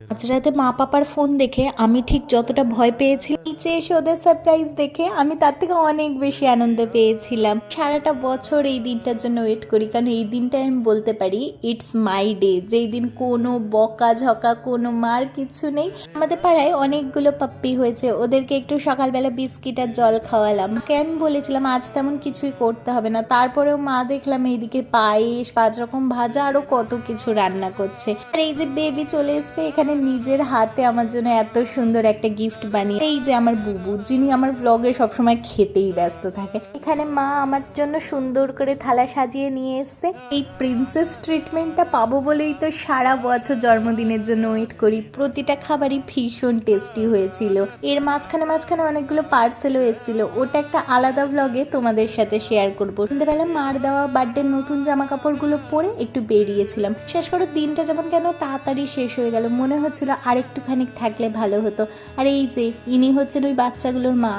আজ রাতে মা পাপার ফোন দেখে আমি ঠিক যতটা ভয় পেয়েছিলাম, নিচে এসে ওদের সারপ্রাইজ দেখে আমি তার থেকে অনেক বেশি আনন্দ পেয়েছিলাম। সারাটা বছর এই দিনটার জন্য ওয়েট করি, কারণ এই দিনটাই আমি বলতে পারি ইটস মাই ডে, যেই দিন কোনো বকা ঝকা কোনো মার কিছু নেই। আমাদের পাড়ায় অনেকগুলো পাপ্পি হয়েছে, ওদেরকে একটু সকালবেলা বিস্কিট আর জল খাওয়ালাম। ওকে আমি বলেছিলাম আজ তেমন কিছুই করতে হবে না, তারপরেও মা দেখলাম এইদিকে পায়েস 5 রকম ভাজা আরো কত কিছু রান্না করছে। আর এই যে বেবি চলে এসছে এখানে নিজের হাতে আমার জন্য এত সুন্দর একটা গিফট বানিয়ে। এই যে আমার বুবু, যিনি আমার ব্লগে সবসময় খেতেই ব্যস্ত থাকে, এখানে মা আমার জন্য সুন্দর করে থালা সাজিয়ে নিয়ে এসছে। এই প্রিন্সেস ট্রিটমেন্টটা পাবো বলেই তো সারা বছর জন্মদিনের জন্য ওয়েট করি। প্রতিটা খাবারই ভীষণ টেস্টি হয়েছিল। এর মাঝখানে মাঝখানে অনেকগুলো পার্সেলও এসেছিল, ওটা একটা আলাদা ব্লগে তোমাদের সাথে শেয়ার করবো। সন্ধ্যেবেলা মার দেওয়া বার্থডে নতুন জামা কাপড়গুলো পরে একটু বেরিয়েছিলাম। শেষ করে দিনটা যেমন কেন তাড়াতাড়ি শেষ হয়ে গেল, মনে হচ্ছিল আর একটুখানি থাকলে ভালো হতো। আর এই যে ইনি হচ্ছেন ওই বাচ্চাগুলোর মা।